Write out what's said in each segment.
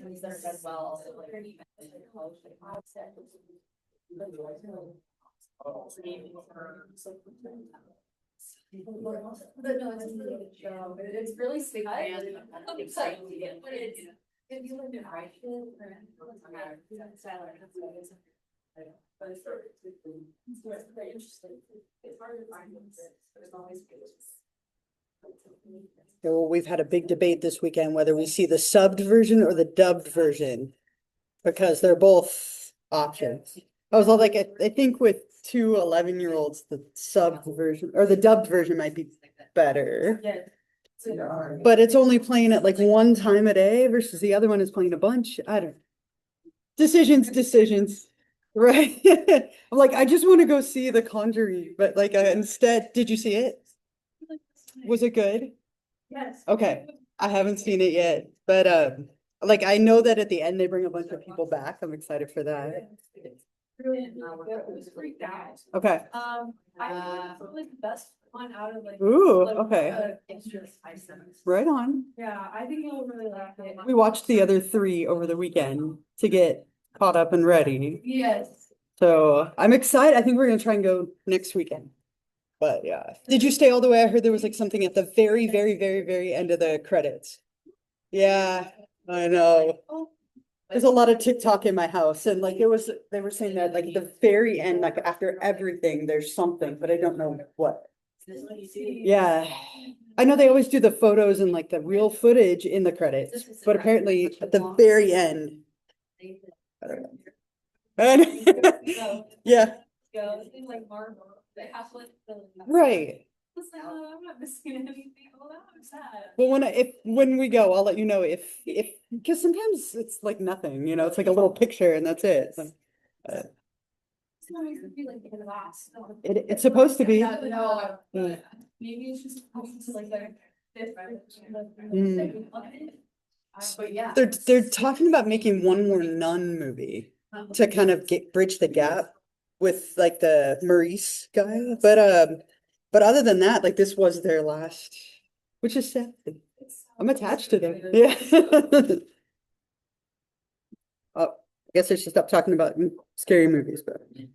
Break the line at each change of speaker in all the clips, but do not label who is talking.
research as well. So like, but no, it's a really good show. It's really sweet. I'm excited to get, but it's if you live in Ireland or but it's very interesting. It's hard to find them, but it's always good.
Yeah, well, we've had a big debate this weekend whether we see the subbed version or the dubbed version, because they're both options. I was all like, I think with two 11-year-olds, the subbed version or the dubbed version might be better.
Yeah.
But it's only playing it like one time a day versus the other one is playing a bunch. I don't. Decisions. Right. I'm like, I just want to go see The Conjuring, but like instead, did you see it? Was it good?
Yes.
Okay. I haven't seen it yet, but like I know that at the end they bring a bunch of people back. I'm excited for that.
It was freaked out.
Okay.
I think it's like the best one out of like.
Ooh,
like,
okay. Right on.
Yeah, I think you'll really like it.
We watched the other 3 over the weekend to get caught up and ready.
Yes.
So I'm excited. I think we're gonna try and go next weekend. But yeah. Did you stay all the way? I heard there was like something at the very, very, very, very end of the credits. Yeah, I know. There's a lot of TikTok in my house and like they were saying that like at the very end, like after everything, there's something, but I don't know what. Yeah. I know they always do the photos and like the real footage in the credits, but apparently at the very end. I don't know. Yeah.
Like Marvel. They have like the.
Right.
I'm not missing anything. Oh, I'm sad.
Well, when we go, I'll let you know if because sometimes it's like nothing, you know, it's like a little picture and that's it. Like,
It's supposed to be like the last.
it's supposed to be.
Yeah, no,
Mm.
maybe it's just supposed to like their fifth.
Mm.
But yeah.
They're talking about making one more Nun movie to kind of bridge the gap with like the Maurice guy, but other than that, like this was their last, which is sad. I'm attached to them. Yeah. Oh, I guess I should stop talking about scary movies, but. Yeah.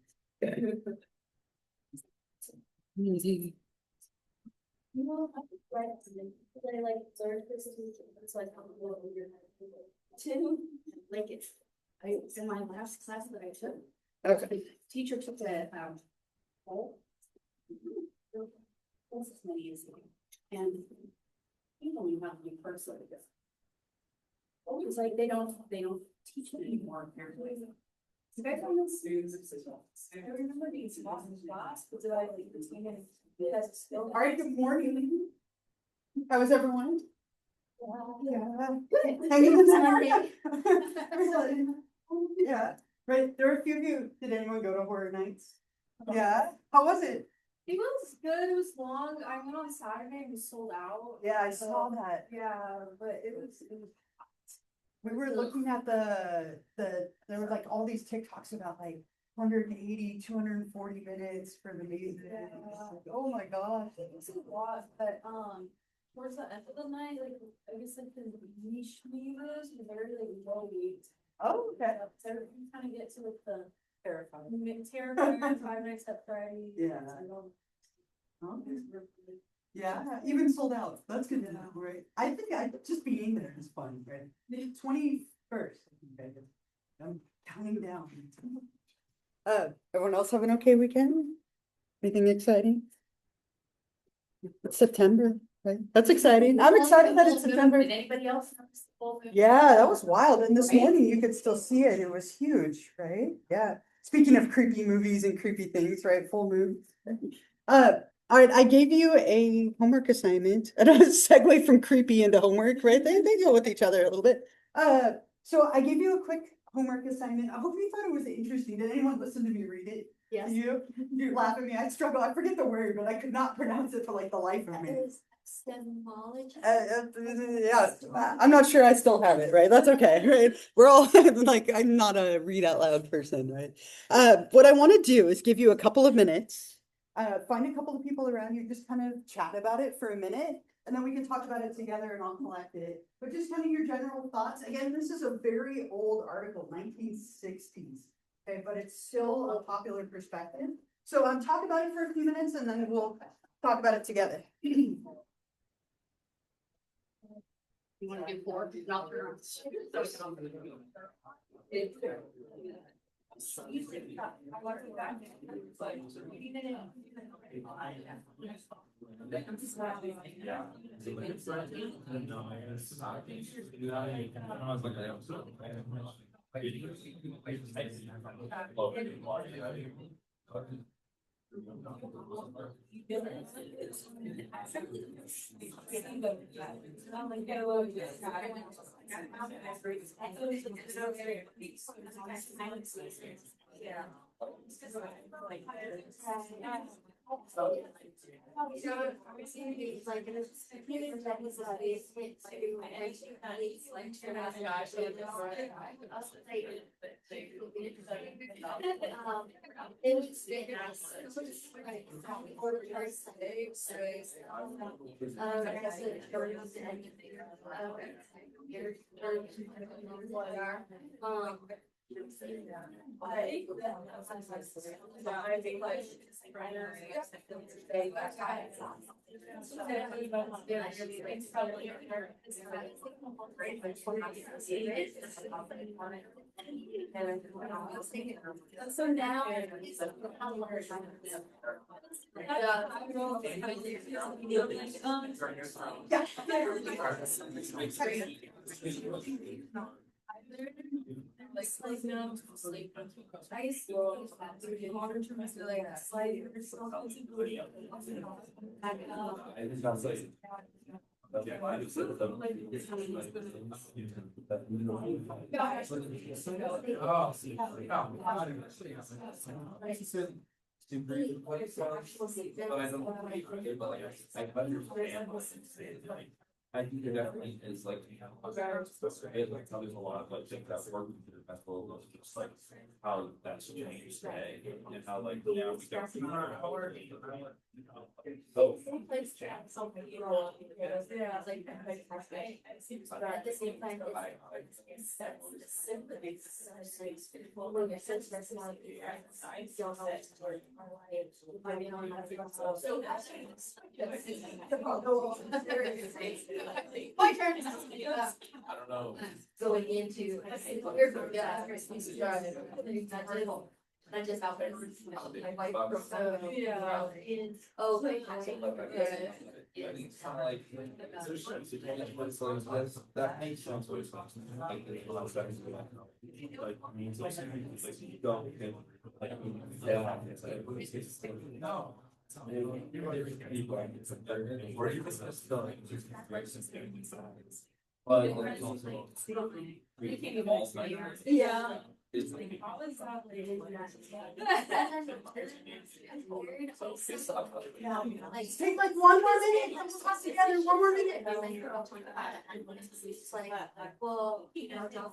Well, I think right because I like learned this it's like too like it's in my last class that I took.
Okay.
The teacher took the poll. This is many years ago, and you don't even have to be personally because it's like they don't teach it anymore apparently. You guys don't know students. I remember being lost in class, but did I like between it? Because it's still.
All right, good morning. How was everyone? Yeah. Hanging in there. Yeah, right. There were a few of you. Did anyone go to horror nights? Yeah. How was it?
It was good. It was long. I went on Saturday and it was sold out.
Yeah, I saw that.
Yeah, but it was.
We were looking at there were like all these TikToks about like 180, 240 minutes for the movie.
Yeah.
Like, oh my gosh.
It was a lot, but towards the end of the night, like I guess like the niche viewers were very like low weight.
Oh, okay.
So you kind of get to like the terrifying Five Nights at Freddy's.
Yeah. Okay. Yeah, even sold out. That's good to know, right? I think just being there is fun, right? The 21st. I'm counting down. Everyone else have an okay weekend? Anything exciting? It's September, right? That's exciting. I'm excited that it's September.
Did anybody else notice the full moon?
Yeah, that was wild. And this morning you could still see it. It was huge, right? Yeah. Speaking of creepy movies and creepy things, right? Full moon. All right, I gave you a homework assignment and a segue from creepy into homework, right? They deal with each other a little bit. So I gave you a quick homework assignment. I hope you thought it was interesting. Did anyone listen to me read it?
Yes.
You laugh at me. I struggle. I forget the word, but I could not pronounce it for like the life of me. Yeah, I'm not sure I still have it, right? That's okay, right? We're all like, I'm not a read out loud person, right? What I want to do is give you a couple of minutes. Find a couple of people around you, just kind of chat about it for a minute. and then we can talk about it together and I'll collect it. But just kind of your general thoughts. Again, this is a very old article, 1960s. Okay, but it's still a popular perspective. So talk about it for a few minutes and then we'll talk about it together.
You want to do 4? Not 3. So now like no sleep. I slow monitor myself like slide
I think there definitely is like, it like there's a lot of like things that work with the festival of just like how that's changed today and how like now we got. So.
At the same time, my turn.
I don't know.
Going into. Not just how my wife broke down. Yeah. Oh.
I think it's kind of like, there's certain situations where it's like, that makes sense what it's like. Like, there's a lot of stuff. Like, I mean, it's like, you don't, like, I mean, yeah, it's like, no. But like, also.
Yeah.
It's like.
Take like one more minute, let's talk together, one more minute.
It's like, well, you know, don't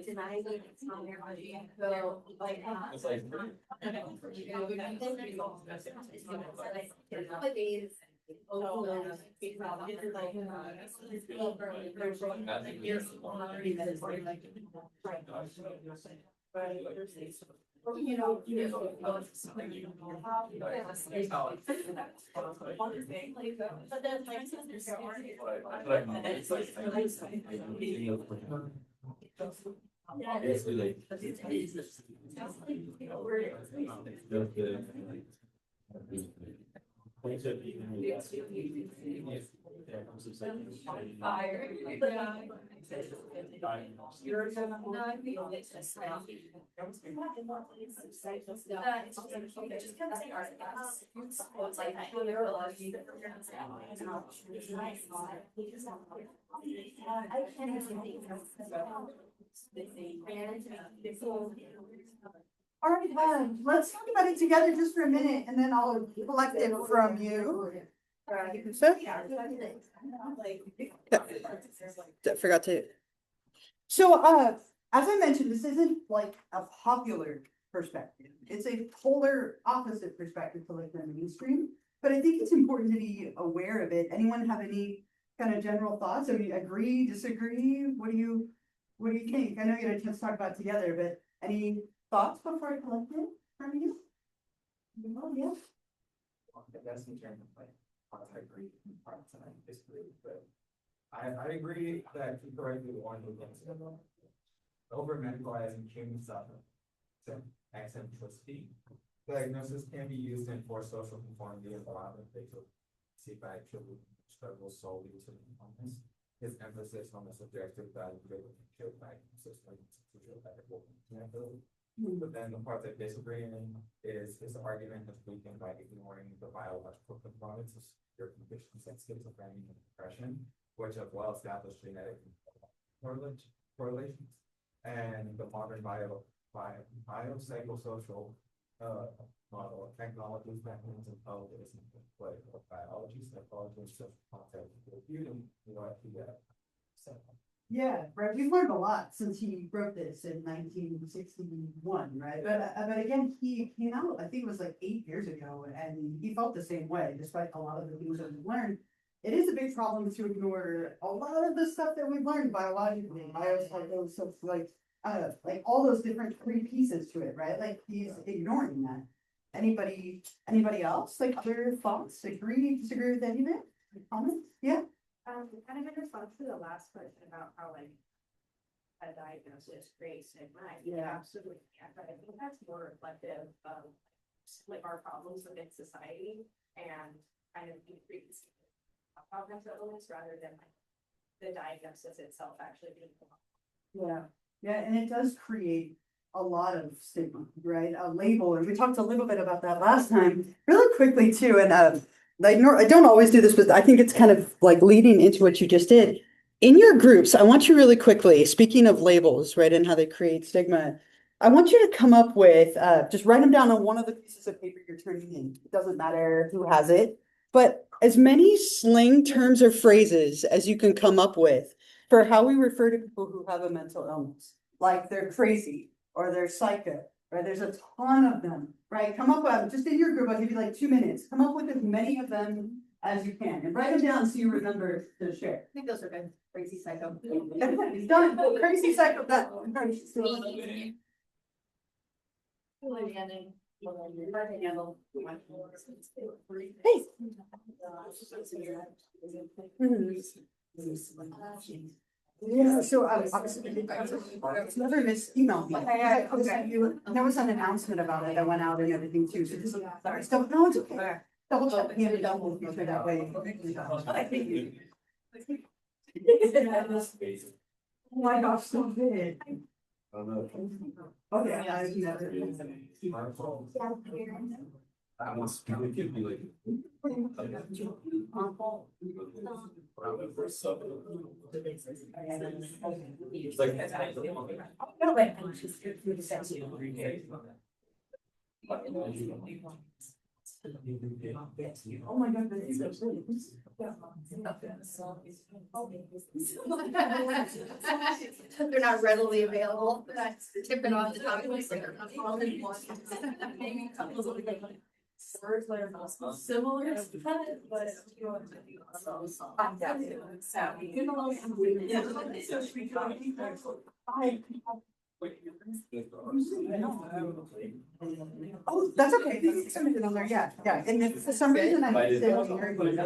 deny me, it's not their money, so, like.
It's like.
You know, but then like.
All right, let's talk about it together just for a minute and then I'll collect it from you. So? I forgot to. So, as I mentioned, this isn't like a popular perspective. It's a polar opposite perspective to like the mainstream. but I think it's important to be aware of it. Anyone have any kind of general thoughts? I mean, agree, disagree? What do you think? I know you had a chance to talk about it together, but any thoughts before I collect it from you? Oh, yeah.
That's in terms of like, I agree, parts and I disagree, but I agree that you correctly one of the things over medicalizing human suffering to eccentricity. Diagnosis can be used to enforce social conformity and allow the fatal feedback to struggle solely to illness. His emphasis on the subjective value of the diagnosis when it's but then the part that disagree in is his argument is weakened by ignoring the biological components of your conditions like schizophrenia and depression, which have well-established genetic correlations, and the modern biopsychosocial model of technologies, mechanisms, intelligence, and biology, psychology, and social context, refuting what he said.
Yeah, right. We've learned a lot since he wrote this in 1961, right? But again, he came out, I think it was like 8 years ago, and he felt the same way, despite a lot of the things that we've learned. It is a big problem to ignore a lot of the stuff that we've learned biologically, biopsychosocial, like all those different three pieces to it, right? Like he's ignoring that. Anybody else? Like other thoughts? Agree, disagree with any of it? Comments? Yeah.
Kind of in response to the last question about how like a diagnosis creates stigma, yeah, absolutely. Yeah, but I think that's more reflective of like our problems within society and kind of increase about mental illness rather than like the diagnosis itself actually being.
Yeah, yeah, and it does create a lot of stigma, right? A label, and we talked a little bit about that last time, really quickly too. And I don't always do this, but I think it's kind of like leading into what you just did. In your groups, I want you really quickly, speaking of labels, right, and how they create stigma, I want you to come up with, just write them down on one of the pieces of paper you're turning in. It doesn't matter who has it, but as many slang terms or phrases as you can come up with for how we refer to people who have a mental illness, like they're crazy or they're psycho. Right, there's a ton of them, right? Come up with, just in your group, I'll give you like 2 minutes. Come up with as many of them as you can and write them down so you remember to share.
I think those are good. Crazy psycho.
Done. Crazy psycho. Done. Yeah, so it's never missed email me. There was an announcement about it that went out and everything too. So just, sorry, so no, it's okay. Double check, hand it double feature that way. Oh my gosh, so big. Okay, I've never.
That was it could be like. It's like.
Oh my god, that is so big.
They're not readily available. Tip it off the top. Similar, but.
Oh, that's okay. Something on there, yeah, yeah. And if for some reason I didn't say it very good.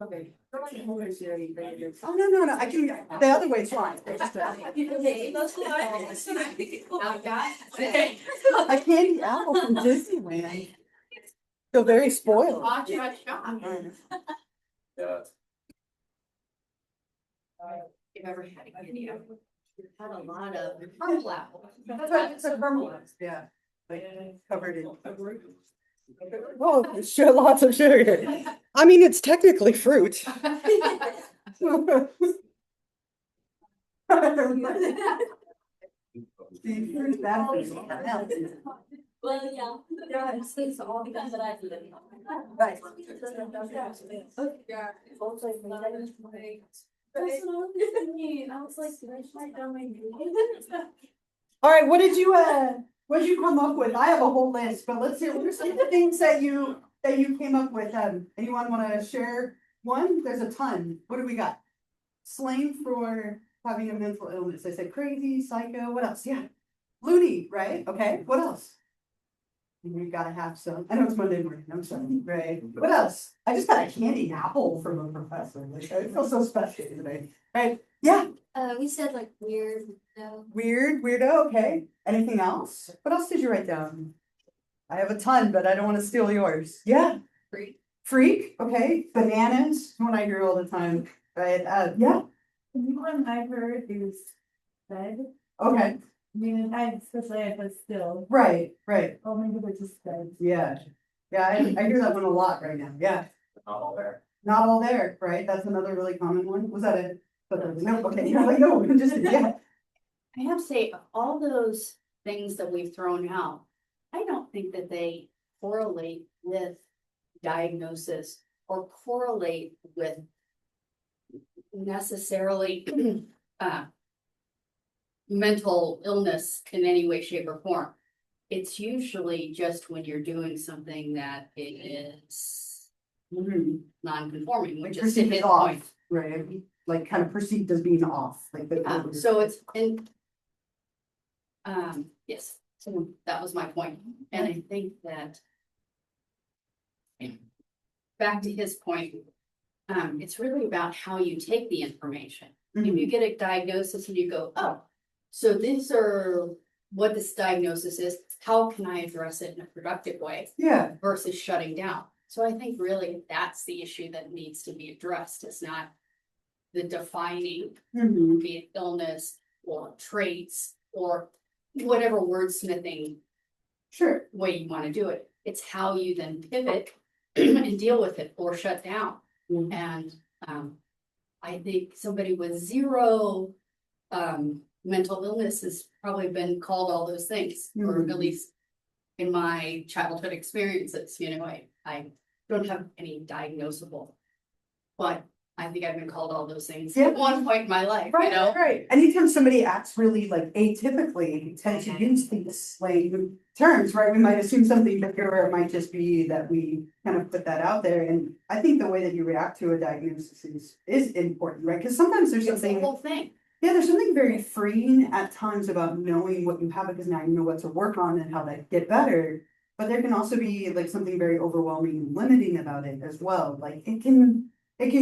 Okay. Oh, no, I can, the other way is fine. A candy apple from Disneyland. Feel very spoiled.
Yeah.
You've ever had a candy apple? Had a lot of caramel apple.
That's right, it's a caramel, yeah. Like covered in. Oh, sure, lots of sugar. I mean, it's technically fruit.
Well, yeah, it's all because that I do it.
Right.
That's what I was thinking. I was like, did I write down my name?
All right, what did you come up with? I have a whole list, but let's hear, what are some of the things that you that you came up with. Anyone want to share one? There's a ton. What do we got? Slang for having a mental illness. I said crazy, psycho. What else? Yeah. Loony, right? Okay. What else? We've got to have some. I know it's Monday morning. I'm sorry. Right. What else? I just got a candy apple from a professor. Like, I feel so special today. Right. Yeah.
We said like weird,
Weird, weirdo. Okay. Anything else? What else did you write down? I have a ton, but I don't want to steal yours. Yeah.
Freak.
Freak. Okay. Bananas. One I hear all the time. Right. Yeah.
The one I heard is bed.
Okay.
I mean, I especially if it's still.
Right. Right.
Oh, maybe they're just bed.
Yeah. Yeah. I hear that one a lot right now. Yeah.
Not all there.
Not all there. Right. That's another really common one. Was that it? No. Okay. You're like, no. Just yeah.
I have to say, of all those things that we've thrown out, I don't think that they correlate with diagnosis or correlate with necessarily mental illness in any way, shape, or form. It's usually just when you're doing something that is non-conforming, which is to
Perceived
his
as off.
point.
Right. Like kind of perceived as being off. Like the.
So it's in. Yes, so that was my point, and I think that. Back to his point, it's really about how you take the information. If you get a diagnosis and you go, oh, so these are what this diagnosis is, how can I address it in a productive way?
Yeah.
Versus shutting down. So I think really that's the issue that needs to be addressed. It's not the defining, be it illness or traits or whatever wordsmithing
Sure.
way you want to do it. It's how you then pivot and deal with it or shut down. And I think somebody with zero mental illness has probably been called all those things, or at least in my childhood experiences, you know, I don't have any diagnosable, but I think I've been called all those things at one point in my life,
Right,
you know?
right. Anytime somebody acts really like atypically, we tend to use these like terms, right? We might assume something bigger, or it might just be that we kind of put that out there. And I think the way that you react to a diagnosis is important, right? Because sometimes there's
It's the
something,
whole thing.
yeah, there's something very freeing at times about knowing what you have, because now you know what to work on and how to get better. But there can also be like something very overwhelming and limiting about it as well. Like it can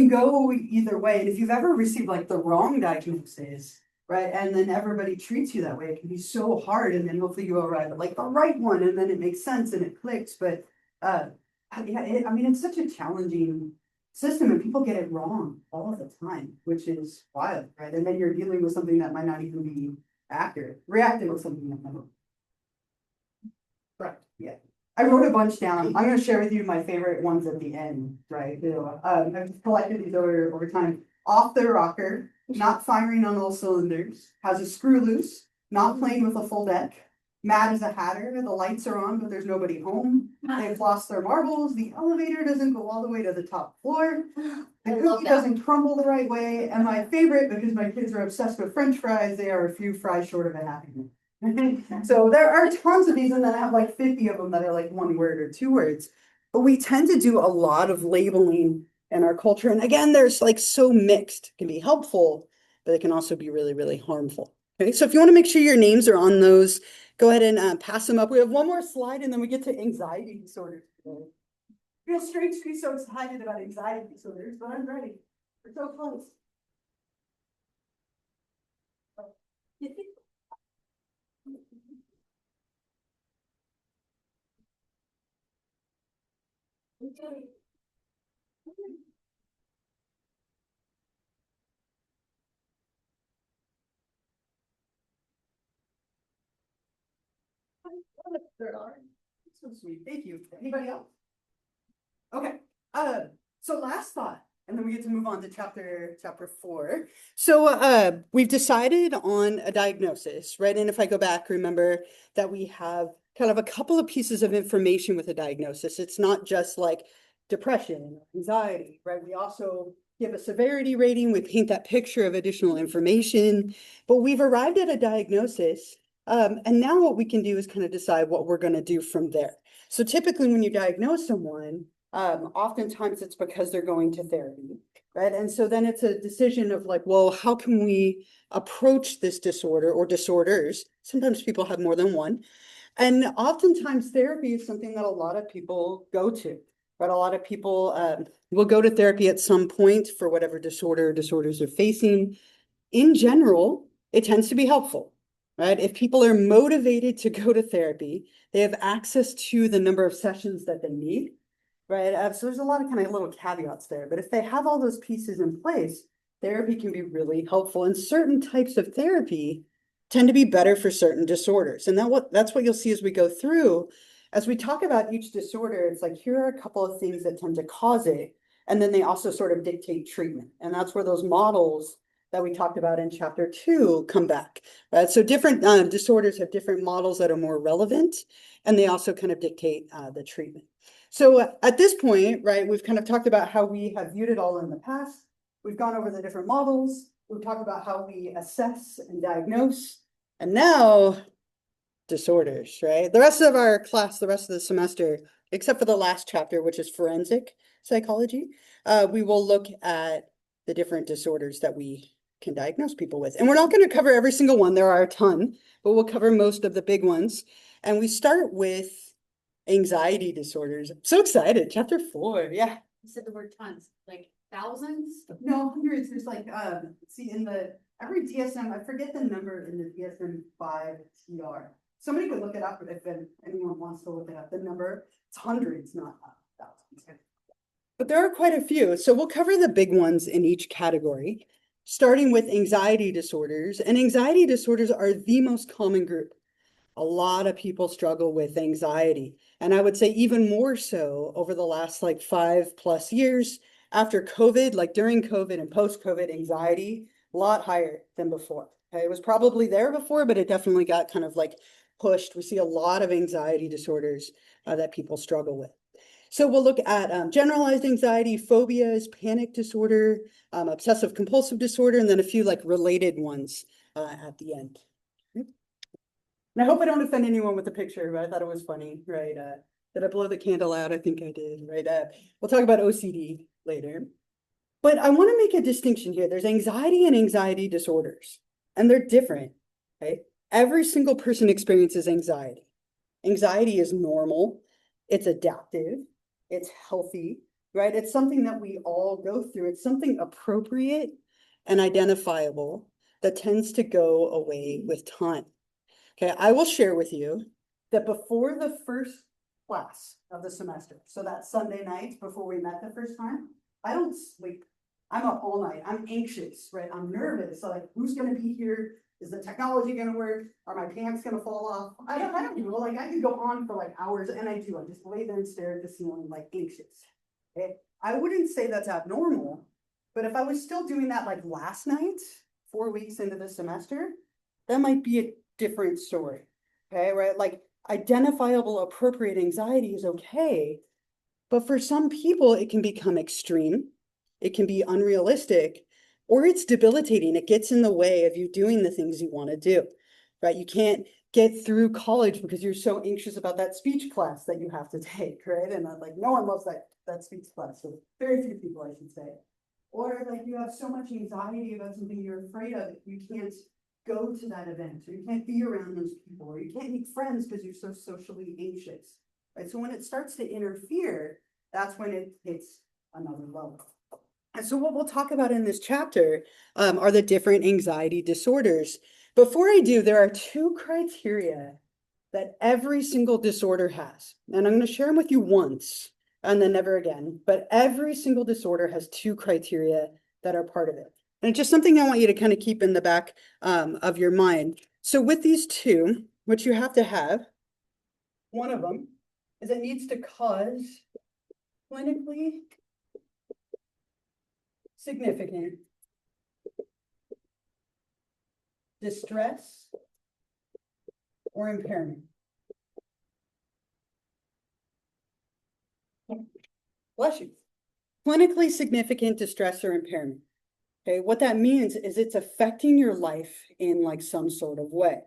go either way. And if you've ever received like the wrong diagnosis, right, and then everybody treats you that way, it can be so hard. And then hopefully you arrive at like the right one, and then it makes sense and it clicks. But yeah, I mean, it's such a challenging system, and people get it wrong all the time, which is wild, right? And then you're dealing with something that might not even be accurate, reacting with something that might. Right. Yeah. I wrote a bunch down. I'm going to share with you my favorite ones at the end, right? I've collected these over time. Off the rocker, not firing on all cylinders, has a screw loose, not playing with a full deck, mad as a hatter, the lights are on, but there's nobody home. They've lost their marbles, the elevator doesn't go all the way to the top floor, the cookie doesn't crumble the right way, and my favorite, because my kids are obsessed with French fries, they are a few fries short of a Happy Meal. So there are tons of these, and then I have like 50 of them that are like one word or two words. But we tend to do a lot of labeling in our culture. And again, there's like so mixed. It can be helpful, but it can also be really, really harmful. Okay, so if you want to make sure your names are on those, go ahead and pass them up. We have one more slide, and then we get to anxiety disorders today. I feel strange to be so excited about anxiety disorders, but I'm ready. We're so close. So sweet. Thank you. Anybody else? Okay. So last thought, and then we get to move on to chapter 4. So we've decided on a diagnosis, right? And if I go back, remember that we have kind of a couple of pieces of information with a diagnosis. It's not just like depression, anxiety, right? We also give a severity rating. We paint that picture of additional information, but we've arrived at a diagnosis. And now what we can do is kind of decide what we're going to do from there. So typically when you diagnose someone, oftentimes it's because they're going to therapy, right? And so then it's a decision of like, well, how can we approach this disorder or disorders? Sometimes people have more than one. And oftentimes therapy is something that a lot of people go to, right? A lot of people will go to therapy at some point for whatever disorder or disorders they're facing. In general, it tends to be helpful, right? If people are motivated to go to therapy, they have access to the number of sessions that they need, right? So there's a lot of kind of little caveats there, but if they have all those pieces in place, therapy can be really helpful. And certain types of therapy tend to be better for certain disorders. And that's what you'll see as we go through. As we talk about each disorder, it's like, here are a couple of things that tend to cause it. And then they also sort of dictate treatment. And that's where those models that we talked about in chapter 2 come back, right? So different disorders have different models that are more relevant, and they also kind of dictate the treatment. So at this point, right, we've kind of talked about how we have viewed it all in the past. We've gone over the different models. We've talked about how we assess and diagnose, and now disorders, right? The rest of our class, the rest of the semester, except for the last chapter, which is forensic psychology, we will look at the different disorders that we can diagnose people with. And we're not going to cover every single one. There are a ton, but we'll cover most of the big ones. And we start with anxiety disorders. I'm so excited. Chapter 4. Yeah.
You said the word tons, like thousands?
No, hundreds. There's like, see in every DSM, I forget the number in the DSM-5 TR. Somebody could look it up if anyone wants to look it up. The number, it's hundreds, not thousands. But there are quite a few. So we'll cover the big ones in each category, starting with anxiety disorders. And anxiety disorders are the most common group. A lot of people struggle with anxiety. And I would say even more so over the last like 5+ years after COVID, like during COVID and post-COVID, anxiety, a lot higher than before. Okay? It was probably there before, but it definitely got kind of like pushed. We see a lot of anxiety disorders that people struggle with. So we'll look at generalized anxiety, phobias, panic disorder, obsessive compulsive disorder, and then a few like related ones at the end. And I hope I don't offend anyone with the picture, but I thought it was funny, right? Did I blow the candle out? I think I did, right? We'll talk about OCD later. But I want to make a distinction here. There's anxiety and anxiety disorders, and they're different, right? Every single person experiences anxiety. Anxiety is normal. It's adaptive. It's healthy, right? It's something that we all go through. It's something appropriate and identifiable that tends to go away with time. Okay, I will share with you that before the first class of the semester, so that Sunday night before we met the first time, I don't sleep. I'm up all night. I'm anxious, right? I'm nervous. So like, who's going to be here? Is the technology going to work? Are my pants going to fall off? I don't know. Like I could go on for like hours, and I do. I just lay there and stare at the ceiling like anxious. Okay? I wouldn't say that's abnormal, but if I was still doing that like last night, 4 weeks into the semester, that might be a different story. Okay, right? Like identifiable appropriate anxiety is okay, but for some people it can become extreme. It can be unrealistic, or it's debilitating. It gets in the way of you doing the things you want to do, right? You can't get through college because you're so anxious about that speech class that you have to take, right? And like no one loves that speech class, so very few people, I should say. Or like you have so much anxiety about something you're afraid of, you can't go to that event, or you can't be around those people, or you can't make friends because you're so socially anxious, right? So when it starts to interfere, that's when it hits another level. And so what we'll talk about in this chapter are the different anxiety disorders. Before I do, there are 2 criteria that every single disorder has. And I'm going to share them with you once and then never again. But every single disorder has 2 criteria that are part of it. And it's just something I want you to kind of keep in the back of your mind. So with these 2, what you have to have, one of them is it needs to cause clinically significant distress or impairment. Bless you. Clinically significant distress or impairment. Okay, what that means is it's affecting your life in like some sort of way,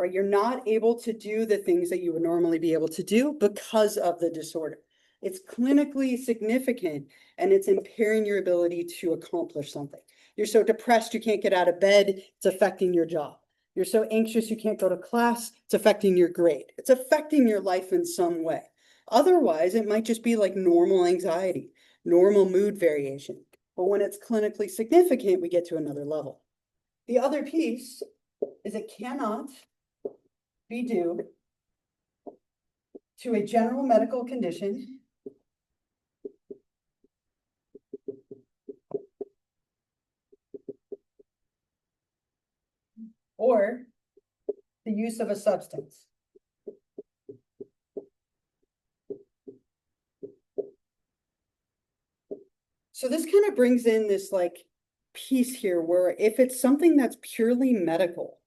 right? You're not able to do the things that you would normally be able to do because of the disorder. It's clinically significant and it's impairing your ability to accomplish something. You're so depressed you can't get out of bed, it's affecting your job. You're so anxious you can't go to class, it's affecting your grade. It's affecting your life in some way. Otherwise, it might just be like normal anxiety, normal mood variation. But when it's clinically significant, we get to another level. The other piece is it cannot be due to a general medical condition or the use of a substance. So this kind of brings in this like piece here where if it's something that's purely medical,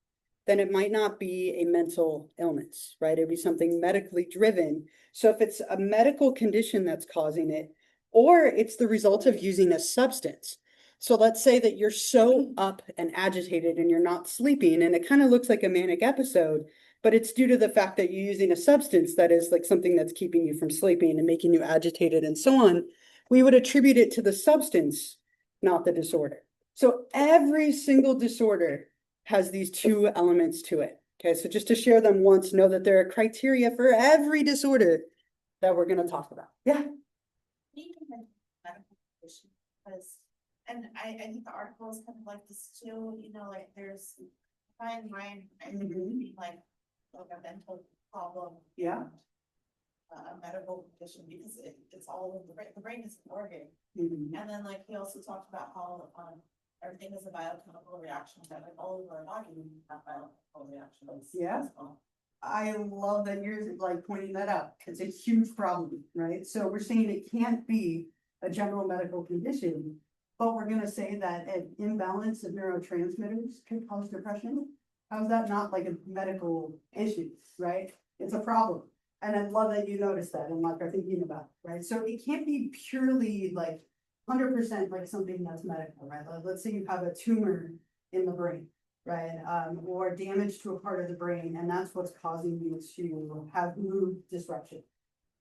then it might not be a mental illness, right? It'd be something medically driven. So if it's a medical condition that's causing it, or it's the result of using a substance. So let's say that you're so up and agitated and you're not sleeping and it kind of looks like a manic episode, but it's due to the fact that you're using a substance that is like something that's keeping you from sleeping and making you agitated and so on. We would attribute it to the substance, not the disorder. So every single disorder has these two elements to it. Okay, so just to share them once, know that there are criteria for every disorder that we're going to talk about. Yeah.
Medical condition, because, and I think the article is kind of like this too, you know, like there's fine mind, I think it would be like a mental problem.
Yeah.
A medical condition, because it's all in the brain is an organ.
Mhm.
And then like he also talked about how everything is a biochemical reaction, that like all of our body have biochemical reactions.
Yeah.
as well.
I love that you're like pointing that out. It's a huge problem, right? So we're saying it can't be a general medical condition, but we're gonna say that an imbalance of neurotransmitters could cause depression. How's that not like a medical issue, right? It's a problem. And I love that you noticed that and like are thinking about, it, right? So it can't be purely like 100% like something that's medical, right? Let's say you have a tumor in the brain, right? Or damage to a part of the brain, and that's what's causing you to have mood disruption.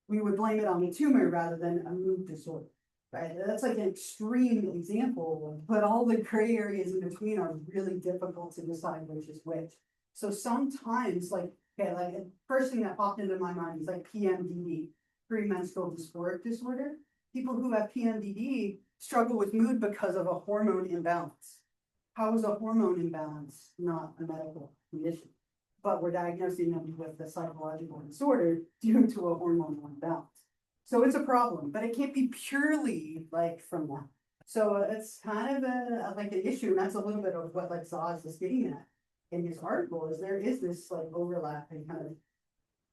We would blame it on the tumor rather than a mood disorder, right? That's like an extreme example, but all the gray areas in between are really difficult to decide which is which. So sometimes like, okay, like the first thing that popped into my mind is like PMDD, premenstrual dysphoric disorder. People who have PMDD struggle with mood because of a hormone imbalance. How is a hormone imbalance not a medical condition? But we're diagnosing them with a psychological disorder due to a hormonal imbalance. So it's a problem, but it can't be purely like from that. So it's kind of like an issue, and that's a little bit of what like Zaz is getting at in his article, is there is this like overlap and kind of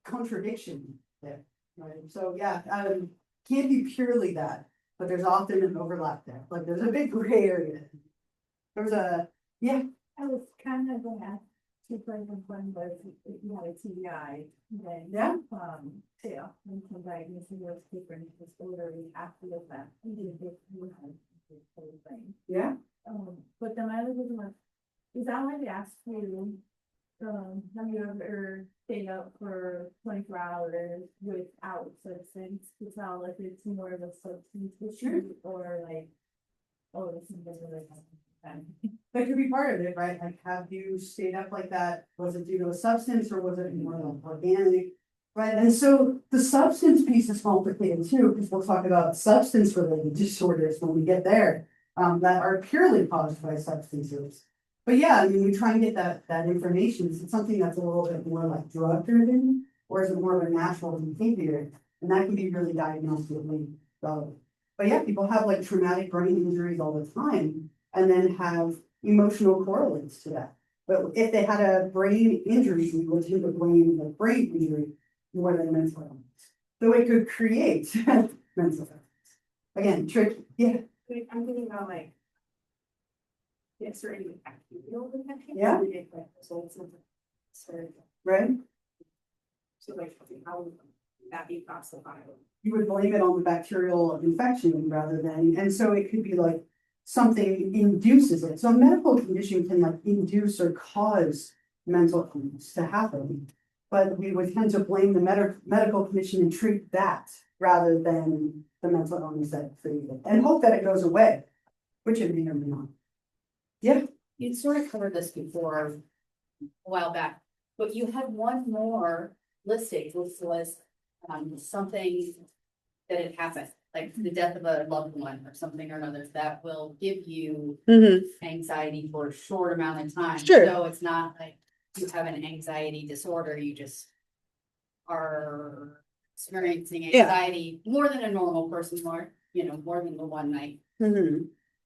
contradiction there, right? So yeah, can't be purely that, but there's often an overlap there. Like there's a big gray area. There's a, yeah.
I was kind of gonna ask two questions. One was if you had a TBI, then
Yeah.
yeah, when some diagnosing those different disorders after the fact, even if you had the whole thing.
Yeah.
But then my other question was, is that why they asked you, have you ever stayed up for 24 hours without substance to tell if it's more of a substance issue or like, oh, this is really
That could be part of it, right? Like, have you stayed up like that? Was it due to a substance or was it more like organic? Right, and so the substance piece is complicated too, because we'll talk about substance related disorders when we get there, that are purely caused by substances. But yeah, I mean, we try and get that information. Is it something that's a little bit more like drug driven, or is it more of a natural behavior? And that can be really diagnostically relevant. But yeah, people have like traumatic brain injuries all the time, and then have emotional correlates to that. But if they had a brain injury, we would tend to blame the brain injury more than mental illness. So it could create mental illness. Again, tricky. Yeah.
I'm thinking about like. Yes, or any bacterial infection.
Yeah. Right?
So like, how would that be classified?
You would blame it on the bacterial infection rather than, and so it could be like something induces it. So a medical condition can like induce or cause mental illness to happen. But we would tend to blame the medical condition and treat that rather than the mental illness that created it, and hope that it goes away, which it may or may not. Yeah,
You sort of covered this before a while back, but you had one more listing, which was something that had happened, like the death of a loved one or something or another, that will give you anxiety for a short amount of time.
Sure.
So it's not like you have an anxiety disorder, you just are experiencing
Yeah.
anxiety more than a normal person, more, more than the one night,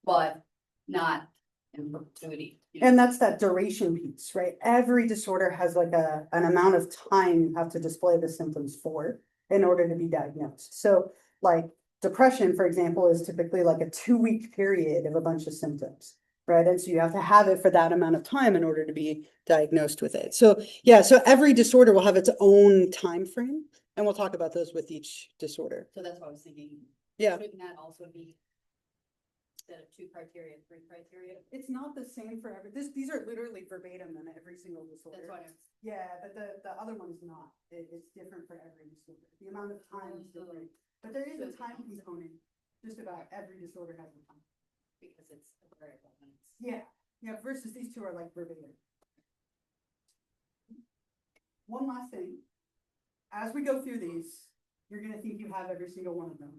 but not in perpetuity.
And that's that duration piece, right? Every disorder has like an amount of time you have to display the symptoms for in order to be diagnosed. So like depression, for example, is typically like a 2-week period of a bunch of symptoms, right? And so you have to have it for that amount of time in order to be diagnosed with it. So yeah, so every disorder will have its own time frame, and we'll talk about those with each disorder.
So that's what I was thinking.
Yeah.
Shouldn't that also be instead of 2 criteria, 3 criteria?
It's not the same for these are literally verbatim in every single disorder.
That's what I'm.
Yeah, but the other one is not. It's different for every disorder. The amount of time is different. But there is a time component. Just about every disorder has a time.
Because it's a variable. And it's.
Yeah, yeah, versus these two are like verbatim. One last thing. As we go through these, you're gonna think you have every single one of them.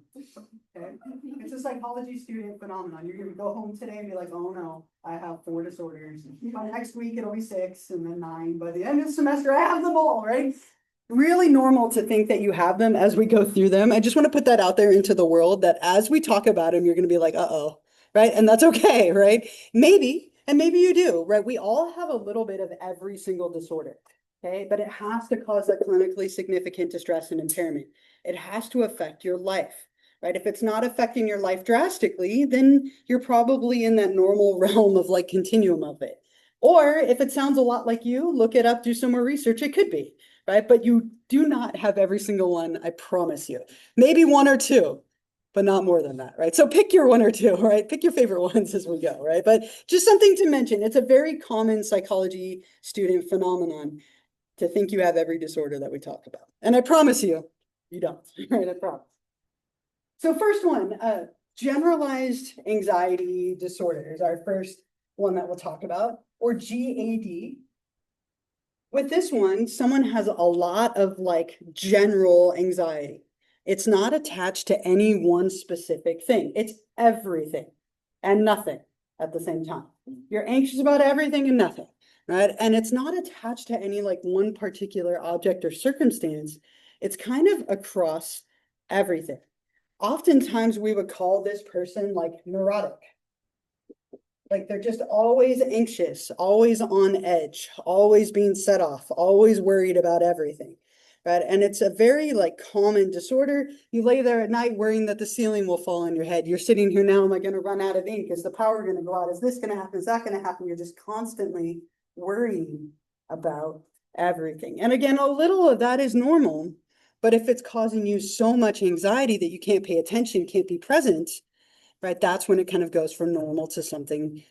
Okay? It's a psychology student phenomenon. You're gonna go home today and be like, oh no, I have 4 disorders. By next week, it'll be 6 and then 9. By the end of the semester, I have them all, right? Really normal to think that you have them as we go through them. I just want to put that out there into the world that as we talk about them, you're gonna be like, uh-oh, right? And that's okay, right? Maybe, and maybe you do, right? We all have a little bit of every single disorder. Okay, but it has to cause a clinically significant distress and impairment. It has to affect your life, right? If it's not affecting your life drastically, then you're probably in that normal realm of like continuum of it. Or if it sounds a lot like you, look it up, do some more research, it could be, right? But you do not have every single one, I promise you. Maybe 1 or 2, but not more than that, right? So pick your 1 or 2, right? Pick your favorite ones as we go, right? But just something to mention, it's a very common psychology student phenomenon to think you have every disorder that we talk about. And I promise you, you don't, right? I promise. So first one, generalized anxiety disorder is our first one that we'll talk about, or GAD. With this one, someone has a lot of like general anxiety. It's not attached to any one specific thing. It's everything and nothing at the same time. You're anxious about everything and nothing. Right? And it's not attached to any like one particular object or circumstance. It's kind of across everything. Oftentimes we would call this person like neurotic. Like they're just always anxious, always on edge, always being set off, always worried about everything. Right? And it's a very like common disorder. You lay there at night worrying that the ceiling will fall on your head. You're sitting here now, am I going to run out of ink? Is the power going to go out? Is this going to happen? Is that going to happen? You're just constantly worrying about everything. And again, a little of that is normal, but if it's causing you so much anxiety that you can't pay attention, can't be present, right? That's when it kind of goes from normal to something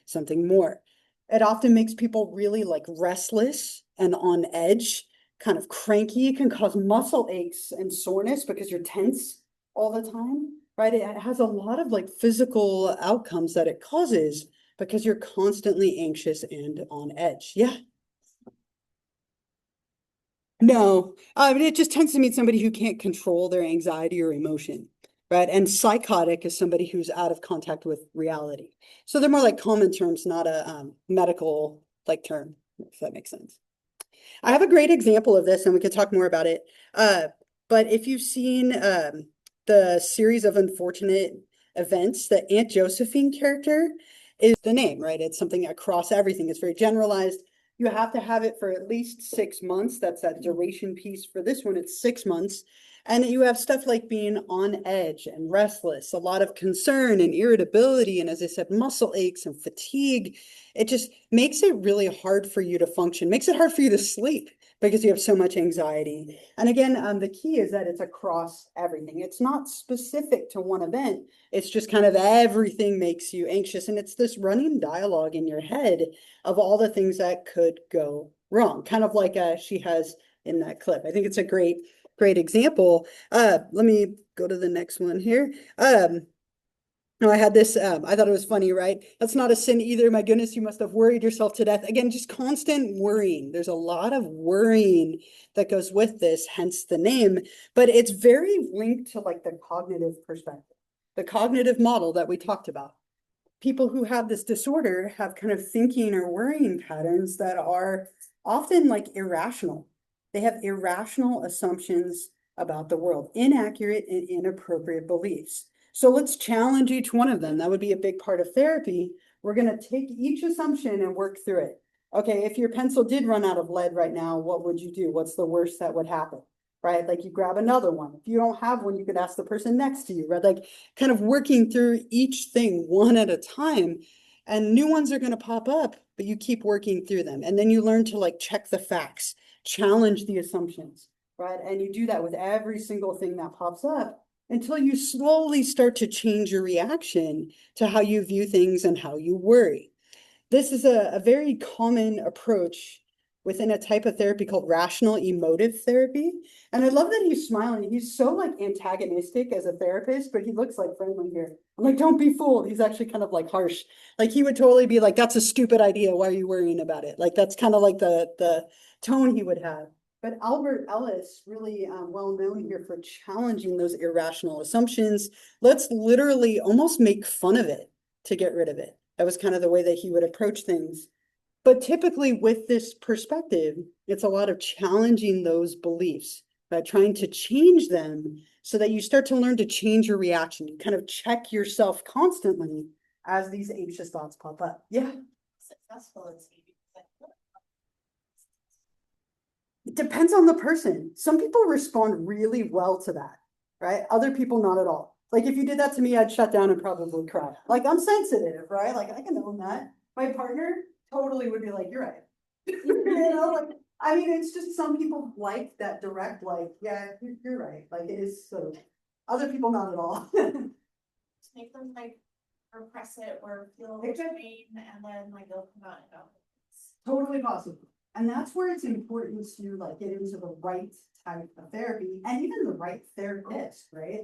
more. It often makes people really like restless and on edge, kind of cranky. It can cause muscle aches and soreness because you're tense all the time, right? It has a lot of like physical outcomes that it causes because you're constantly anxious and on edge. Yeah. No, it just tends to mean somebody who can't control their anxiety or emotion, right? And psychotic is somebody who's out of contact with reality. So they're more like common terms, not a medical like term, if that makes sense. I have a great example of this and we could talk more about it. But if you've seen the series of unfortunate events, the Aunt Josephine character is the name, right? It's something across everything. It's very generalized. You have to have it for at least 6 months. That's that duration piece. For this one, it's 6 months. And you have stuff like being on edge and restless, a lot of concern and irritability. And as I said, muscle aches and fatigue. It just makes it really hard for you to function, makes it hard for you to sleep because you have so much anxiety. And again, the key is that it's across everything. It's not specific to one event. It's just kind of everything makes you anxious. And it's this running dialogue in your head of all the things that could go wrong, kind of like she has in that clip. I think it's a great example. Let me go to the next one here. No, I had this, I thought it was funny, right? That's not a sin either. My goodness, you must have worried yourself to death. Again, just constant worrying. There's a lot of worrying that goes with this, hence the name, but it's very linked to like the cognitive perspective, the cognitive model that we talked about. People who have this disorder have kind of thinking or worrying patterns that are often like irrational. They have irrational assumptions about the world, inaccurate and inappropriate beliefs. So let's challenge each one of them. That would be a big part of therapy. We're going to take each assumption and work through it. Okay, if your pencil did run out of lead right now, what would you do? What's the worst that would happen? Right? Like you grab another one. If you don't have one, you could ask the person next to you, right? Like kind of working through each thing one at a time, and new ones are going to pop up, but you keep working through them. And then you learn to like check the facts, challenge the assumptions, right? And you do that with every single thing that pops up until you slowly start to change your reaction to how you view things and how you worry. This is a very common approach within a type of therapy called rational emotive therapy. And I love that he's smiling. He's so like antagonistic as a therapist, but he looks like friendly here. I'm like, don't be fooled. He's actually kind of like harsh. Like he would totally be like, that's a stupid idea. Why are you worrying about it? Like that's kind of like the tone he would have. But Albert Ellis, really well known here for challenging those irrational assumptions. Let's literally almost make fun of it to get rid of it. That was kind of the way that he would approach things. But typically with this perspective, it's a lot of challenging those beliefs, right? Trying to change them so that you start to learn to change your reaction. You kind of check yourself constantly as these anxious thoughts pop up. Yeah.
Successful at TV.
It depends on the person. Some people respond really well to that, right? Other people not at all. Like if you did that to me, I'd shut down and probably cry. Like I'm sensitive, right? Like I can own that. My partner totally would be like, you're right. You know, like, I mean, it's just some people like that direct, like, yeah, you're right. Like it is so. Other people not at all.
To make them like repress it or feel pain and then like they'll come out and go.
Totally possible. And that's where it's important to like get into the right type of therapy and even the right therapist, right?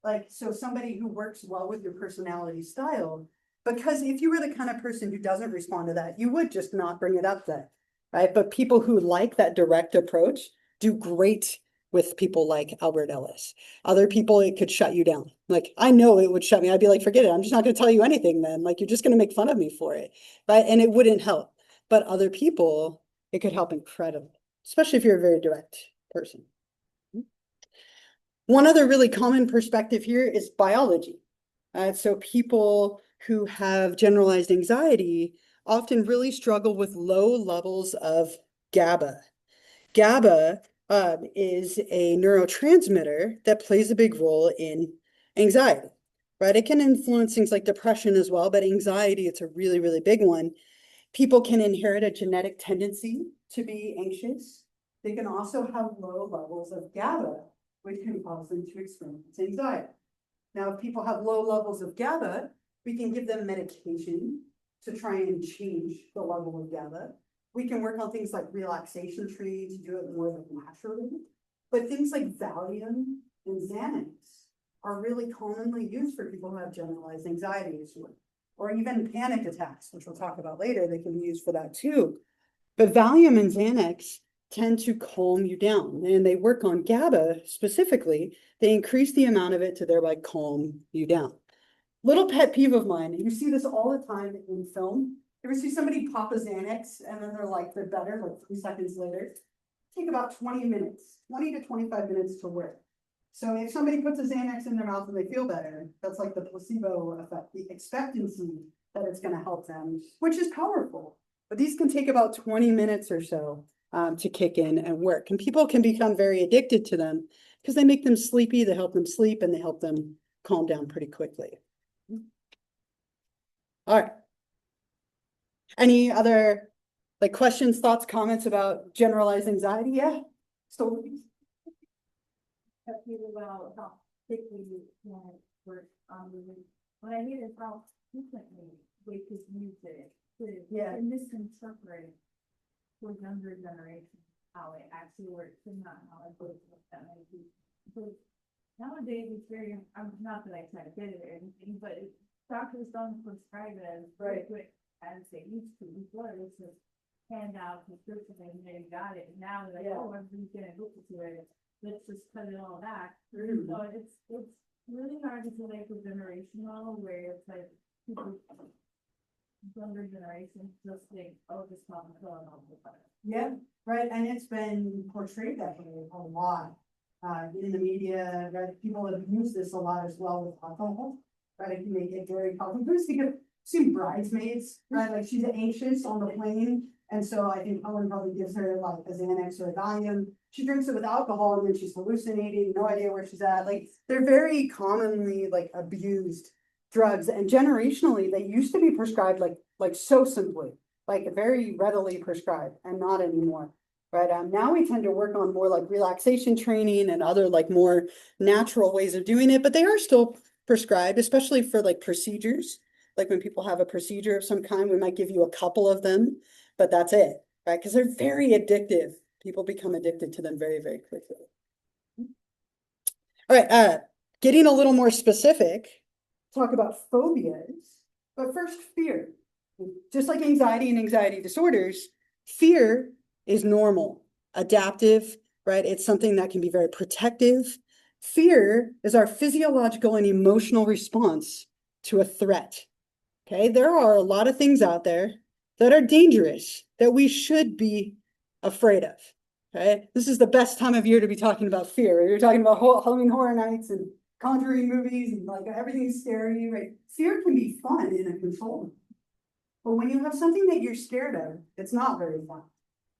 Like so somebody who works well with your personality style, because if you were the kind of person who doesn't respond to that, you would just not bring it up then, right? But people who like that direct approach do great with people like Albert Ellis. Other people, it could shut you down. Like I know it would shut me. I'd be like, forget it. I'm just not going to tell you anything then. Like you're just going to make fun of me for it, right? And it wouldn't help. But other people, it could help incredibly, especially if you're a very direct person. One other really common perspective here is biology. So people who have generalized anxiety often really struggle with low levels of GABA. GABA is a neurotransmitter that plays a big role in anxiety, right? It can influence things like depression as well, but anxiety, it's a really, really big one. People can inherit a genetic tendency to be anxious. They can also have low levels of GABA, which can cause them to experience anxiety. Now, if people have low levels of GABA, we can give them medication to try and change the level of GABA. We can work on things like relaxation tree to do it more naturally. But things like Valium and Xanax are really commonly used for people who have generalized anxiety disorder, or even panic attacks, which we'll talk about later. They can be used for that too. But Valium and Xanax tend to calm you down, and they work on GABA specifically. They increase the amount of it to thereby calm you down. Little pet peeve of mine, you see this all the time in film. You ever see somebody pop a Xanax and then they're better like 3 seconds later? Take about 20 minutes, 20 to 25 minutes to work. So if somebody puts a Xanax in their mouth and they feel better, that's like the placebo effect, the expectancy that it's going to help them, which is powerful. But these can take about 20 minutes or so to kick in and work. And people can become very addicted to them because they make them sleepy, they help them sleep, and they help them calm down pretty quickly. All right. Any other like questions, thoughts, comments about generalized anxiety? Yeah. Stories.
About how quickly you can work on the what I hear is how frequently we could use it to misinterpret for younger generations, how it actually works and not how it goes with them. Because nowadays it's very, not that I try to get it or anything, but doctors don't prescribe it as quick as they used to. Before it was just hand out prescription and there you got it. And now they're like, oh, everybody's getting addicted to it. Let's just cut it all back. So it's really hard to feel like it's generational where it's like people, younger generations just think, oh, just not pill and I'll get better.
Yeah, right, and it's been portrayed that way a lot, in the media, right, people have used this a lot as well with alcohol, right, it can make it very complicated, because see Bridesmaids, right, like she's anxious on the plane, and so I think Ellen probably gives her like a Xanax or a Valium, she drinks it with alcohol and then she's hallucinating, no idea where she's at, like, they're very commonly like abused drugs, and generationally, they used to be prescribed like so simply, like very readily prescribed, and not anymore, right? Now we tend to work on more like relaxation training and other like more natural ways of doing it, but they are still prescribed, especially for like procedures. Like when people have a procedure of some kind, we might give you a couple of them, but that's it, right? Because they're very addictive. People become addicted to them very, very quickly. All right, getting a little more specific, talk about phobias, but first fear. Just like anxiety and anxiety disorders, fear is normal, adaptive, right? It's something that can be very protective. Fear is our physiological and emotional response to a threat. Okay, there are a lot of things out there that are dangerous that we should be afraid of. Okay, this is the best time of year to be talking about fear. You're talking about Halloween Horror Nights and Conjuring movies and like everything's scary, right? Fear can be fun in a controlled way. But when you have something that you're scared of, it's not very fun,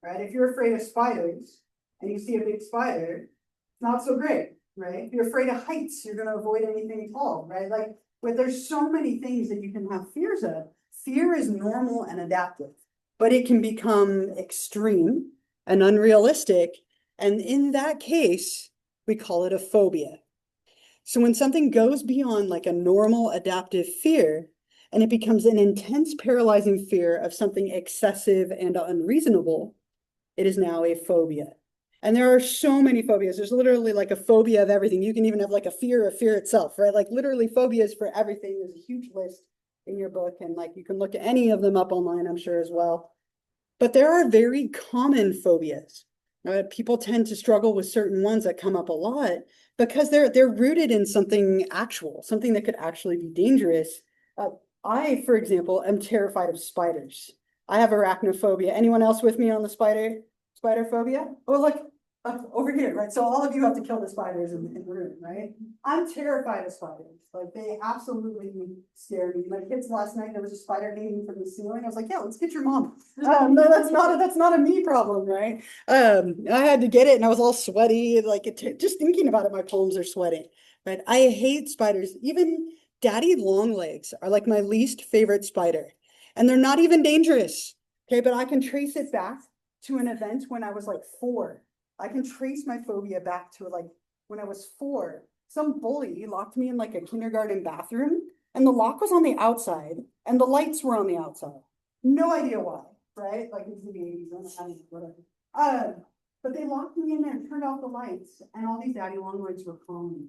right? If you're afraid of spiders and you see a big spider, it's not so great, right? If you're afraid of heights, you're going to avoid anything tall, right? Like, but there's so many things that you can have fears of. Fear is normal and adaptive, but it can become extreme and unrealistic. And in that case, we call it a phobia. So when something goes beyond like a normal adaptive fear, and it becomes an intense paralyzing fear of something excessive and unreasonable, it is now a phobia. And there are so many phobias. There's literally like a phobia of everything. You can even have like a fear of fear itself, right? Like literally phobias for everything. There's a huge list in your book, and like you can look at any of them up online, I'm sure, as well. But there are very common phobias. People tend to struggle with certain ones that come up a lot because they're rooted in something actual, something that could actually be dangerous. I, for example, am terrified of spiders. I have arachnophobia. Anyone else with me on the spider phobia? Oh, look, over here, right? So all of you have to kill the spiders in the room, right? I'm terrified of spiders. Like they absolutely scare me. My kids last night, there was a spider hanging from the ceiling. I was like, yeah, let's get your mom. No, that's not a me problem, right? I had to get it and I was all sweaty. Like just thinking about it, my palms are sweating, right? I hate spiders. Even daddy long legs are like my least favorite spider, and they're not even dangerous. Okay, but I can trace it back to an event when I was like 4. I can trace my phobia back to like when I was 4. Some bully locked me in like a kindergarten bathroom, and the lock was on the outside and the lights were on the outside. No idea why, right? Like it's the 80s, whatever. But they locked me in there and turned off the lights, and all these daddy long legs were calling me.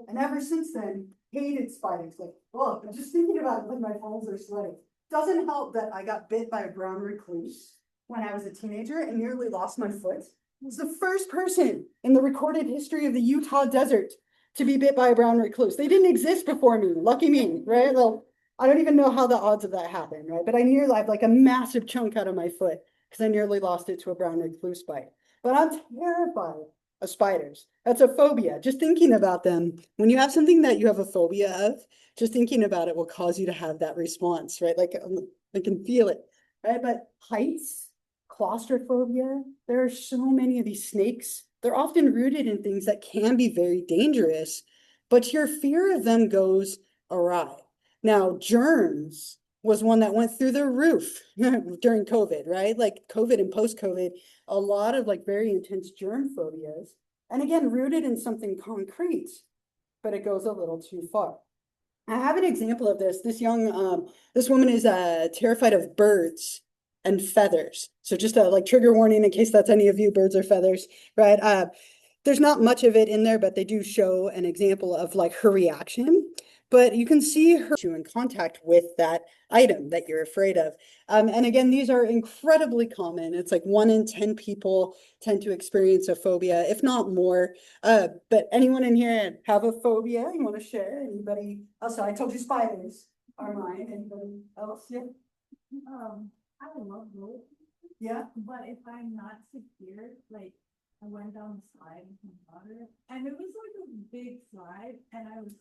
And ever since then, hated spiders. Like, oh, I'm just thinking about it, like my palms are sweating. Doesn't help that I got bit by a brown recluse when I was a teenager and nearly lost my foot. I was the first person in the recorded history of the Utah desert to be bit by a brown recluse. They didn't exist before me. Lucky me, right? Well, I don't even know how the odds of that happened, right? But I nearly had like a massive chunk out of my foot because I nearly lost it to a brown recluse bite. But I'm terrified of spiders. That's a phobia. Just thinking about them, when you have something that you have a phobia of, just thinking about it will cause you to have that response, right? Like I can feel it, right? But heights, claustrophobia, there are so many of these snakes. They're often rooted in things that can be very dangerous, but your fear of them goes awry. Now, germs was one that went through the roof during COVID, right? Like COVID and post-COVID, a lot of like very intense germ phobias. And again, rooted in something concrete, but it goes a little too far. I have an example of this. This woman is terrified of birds. and feathers. So just a like trigger warning in case that's any of you birds or feathers, right? There's not much of it in there, but they do show an example of like her reaction. But you can see her in contact with that item that you're afraid of. And again, these are incredibly common. It's like 1 in 10 people tend to experience a phobia, if not more. But anyone in here have a phobia you want to share? Anybody else? I told you spiders are mine. Anybody else? Yeah.
I love roller,
Yeah.
but if I'm not secure, like I went down the slide with my daughter, and it was like a big slide, and I was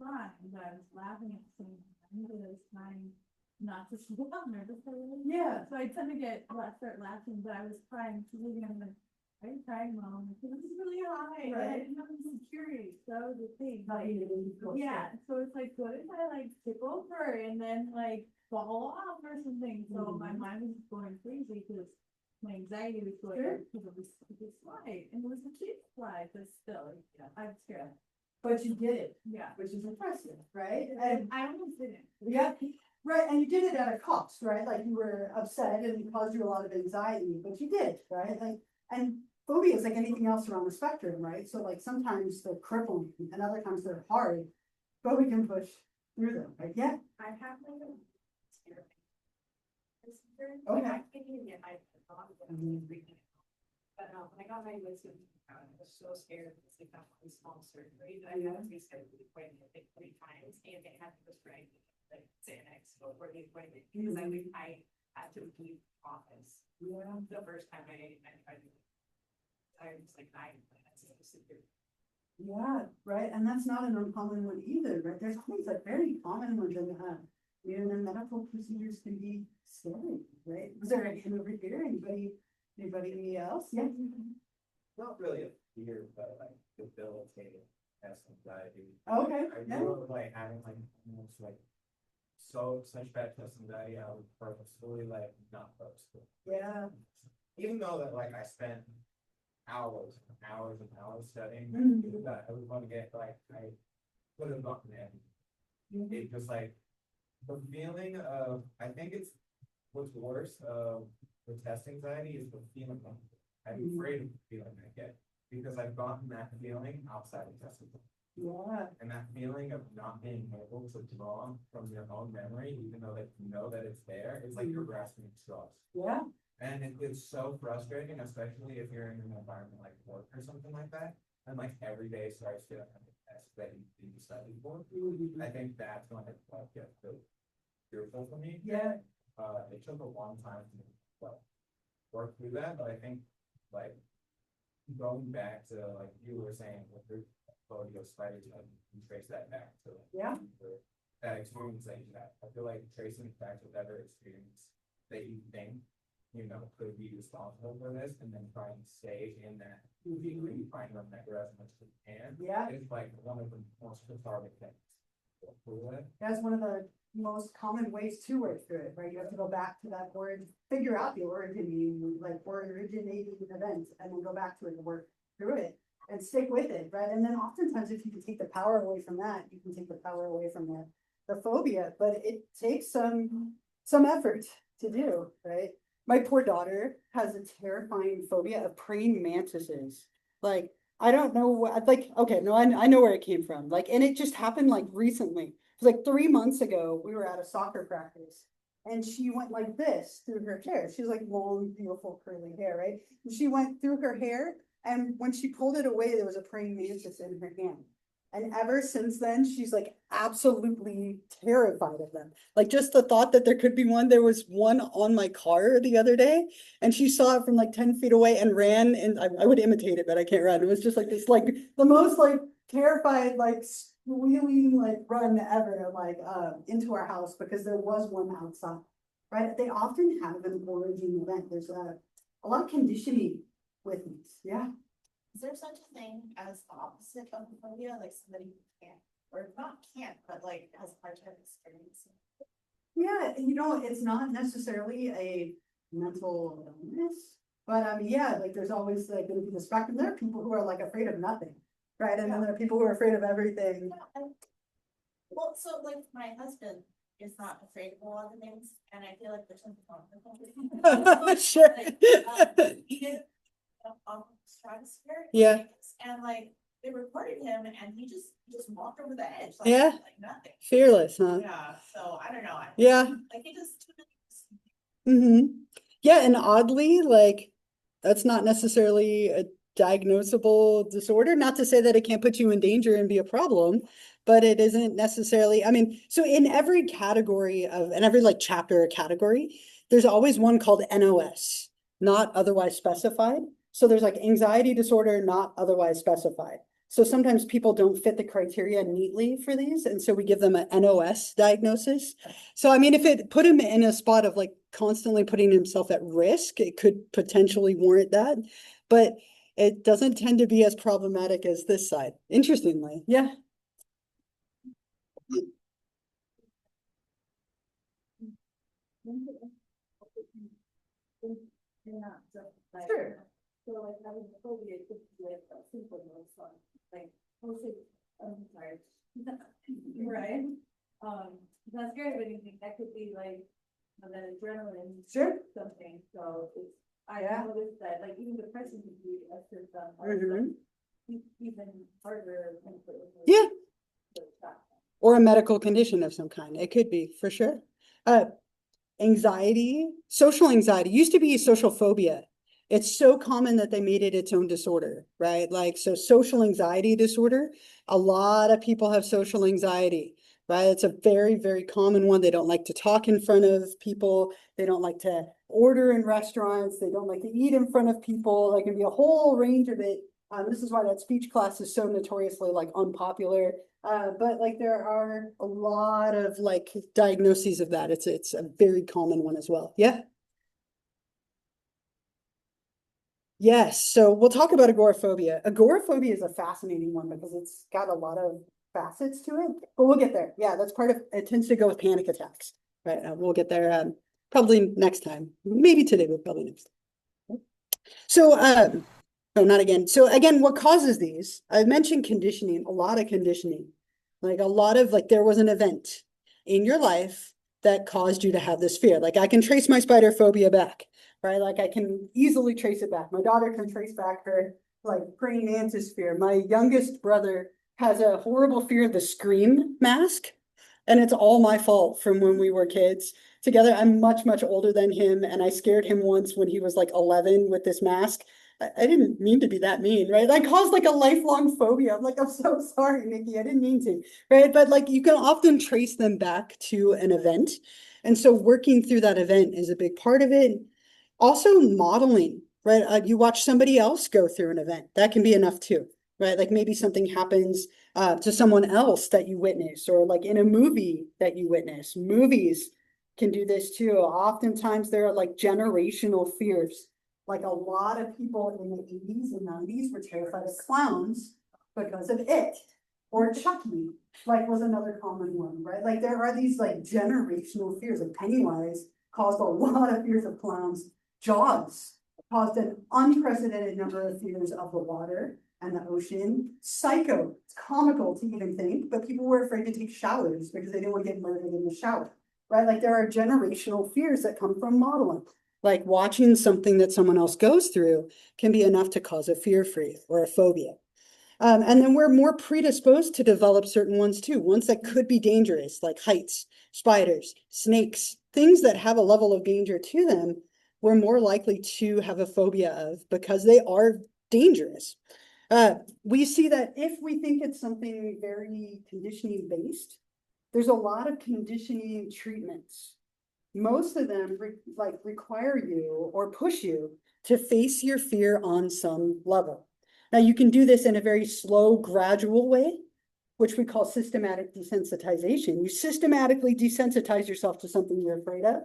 crying, but I was laughing at the same time because I was trying not to slow down nervous.
Yeah.
So I tend to start laughing, but I was crying. So maybe I'm like, are you crying, mom? Because this is really high,
Right.
and I'm security. So the thing,
Not
like,
even close,
yeah. So it's like, what if I like tip over and then like fall off or something? So my mind was going crazy because my anxiety was going
Sure.
up because of this slide, and it was a cheap slide, but still, yeah, I'm scared.
But you did it,
Yeah,
which is impressive, right?
and I almost didn't.
Yeah, right, and you did it at a cost, right? Like you were upset and it caused you a lot of anxiety, but you did, right? Like, and phobia is like anything else around the spectrum, right? So like sometimes they're crippling and other times they're hard, but we can push through them, right? Yeah,
I have like a scare.
Okay.
I can't even get my dog when I was reading it. But when I got my wisdom, I was so scared because they got one small surgery that I had to reschedule the appointment like 3 times, and they had to prescribe like Xanax before the appointment because I had to leave office.
yeah,
The first time I was like, that's so severe.
yeah, right, and that's not an uncommon one either, right? There's always like very common ones in you know, medical procedures can be scary, right? Is there any over here? Anybody else? Yeah.
Not really a fear, but like debilitating as anxiety.
Okay,
I
yeah.
grew up like having like almost like such bad test anxiety, I would purposefully like not go to school.
Yeah.
Even though that like I spent hours and hours and hours studying,
Mhm.
that I was going to get like I would have gotten in. It just like the feeling of I think it's what's worse with test anxiety is the feeling of I'm afraid of the feeling I get because I've gotten that feeling outside of testing.
Yeah.
And that feeling of not being able to draw from your own memory, even though that you know that it's there, it's like you're grasping at straws.
Yeah.
And it's so frustrating, especially if you're in an environment like work or something like that. And like every day starts to have a test that you studied for. I think that's when it like gets really fearful for me.
Yeah.
It took a long time to like work through that, but I think like going back to like you were saying with your phobia of spiders, like you trace that back to like,
Yeah.
that experience that you had. I feel like tracing it back to that experience that you think you know could be responsible for this, and then trying to stay in that feeling, trying to make as much as you can.
Yeah.
It's like one of the most cathartic things.
That's one of the most common ways to work through it, right? You have to go back to that word, figure out the originating event, and then go back to it and work through it and stick with it, right? And then oftentimes if you can take the power away from that, you can take the power away from the phobia, but it takes some effort to do, right? My poor daughter has a terrifying phobia of praying mantises. Like, I don't know what, like, okay, no, I know where it came from. Like, and it just happened like recently. It was like 3 months ago, we were at a soccer practice and she went like this through her hair. She's like long, beautiful, curly hair, right? And she went through her hair, and when she pulled it away, there was a praying mantis in her hand. And ever since then, she's like absolutely terrified of them. Like just the thought that there could be one, there was one on my car the other day, and she saw it from like 10 feet away and ran, and I would imitate it, but I can't run. It was just like this, like the most like terrified, like squealing, like run ever, like into our house because there was one outside, right? They often have an origin event. There's a lot of conditioning with these. Yeah.
Is there such a thing as the opposite of a phobia, like somebody who can't, or not can't, but like has a hard time experiencing?
Yeah, you know, it's not necessarily a mental illness, but I mean, yeah, like there's always like gonna be the spectrum. There are people who are like afraid of nothing, right? And then there are people who are afraid of everything.
Well, so like my husband
is not afraid of a lot of things, and I feel like there's something wrong with him.
Sure.
He did on stratosphere.
Yeah.
And like, they recorded him and he just walked over the edge.
Yeah.
Like nothing.
Fearless, huh?
Yeah, so I don't know.
Yeah.
Like he just.
Yeah, and oddly, like, that's not necessarily a diagnosable disorder. Not to say that it can't put you in danger and be a problem, but it isn't necessarily, I mean, so in every category of, in every like chapter or category, there's always one called NOS, not otherwise specified. So there's like anxiety disorder, not otherwise specified. So sometimes people don't fit the criteria neatly for these, and so we give them an NOS diagnosis. So I mean, if it put him in a spot of like constantly putting himself at risk, it could potentially warrant that. But it doesn't tend to be as problematic as this side, interestingly. Yeah.
Sure. So like having a phobia could be like a simple fun. Like mostly, I'm sorry. Right? That's great, but you think that could be like an adrenaline.
Sure.
Something, so it's, I
Yeah.
noticed that like even depression could be a symptom.
Mhm.
Even harder.
Yeah. Or a medical condition of some kind. It could be, for sure. Anxiety, social anxiety used to be social phobia. It's so common that they made it its own disorder, right? Like, so social anxiety disorder, a lot of people have social anxiety, right? It's a very, very common one. They don't like to talk in front of people. They don't like to order in restaurants. They don't like to eat in front of people. There can be a whole range of it. This is why that speech class is so notoriously like unpopular. But like there are a lot of like diagnoses of that. It's a very common one as well. Yeah. Yes. So we'll talk about agoraphobia. Agoraphobia is a fascinating one because it's got a lot of facets to it, but we'll get there. Yeah, that's part of it. Tends to go with panic attacks, right? We'll get there probably next time. Maybe today, but probably next time. So no, not again. So again, what causes these? I mentioned conditioning, a lot of conditioning. Like a lot of like there was an event in your life that caused you to have this fear. Like I can trace my spider phobia back, right? Like I can easily trace it back. My daughter can trace back her like praying mantis fear. My youngest brother has a horrible fear of the Scream mask, and it's all my fault from when we were kids together. I'm much, much older than him, and I scared him once when he was like 11 with this mask. I didn't mean to be that mean, right? That caused like a lifelong phobia. I'm like, I'm so sorry, Nikki. I didn't mean to, right? But like you can often trace them back to an event. And so working through that event is a big part of it. Also modeling, right? You watch somebody else go through an event. That can be enough too, right? Like maybe something happens to someone else that you witness, or like in a movie that you witness. Movies can do this too. Oftentimes there are like generational fears. Like a lot of people in the 80s and 90s were terrified of clowns because of it. Or Chucky, like was another common one, right? Like there are these like generational fears. Like Pennywise caused a lot of fears of clowns. Jaws caused an unprecedented number of fears of the water and the ocean. Psycho, it's comical to even think, but people were afraid to take showers because they didn't want to get murdered in the shower, right? Like there are generational fears that come from modeling. Like watching something that someone else goes through can be enough to cause a fear for you or a phobia. And then we're more predisposed to develop certain ones too, ones that could be dangerous, like heights, spiders, snakes, things that have a level of danger to them, we're more likely to have a phobia of because they are dangerous. We see that if we think it's something very conditioning based, there's a lot of conditioning treatments. Most of them require you or push you to face your fear on some level. Now you can do this in a very slow, gradual way, which we call systematic desensitization. You systematically desensitize yourself to something you're afraid of,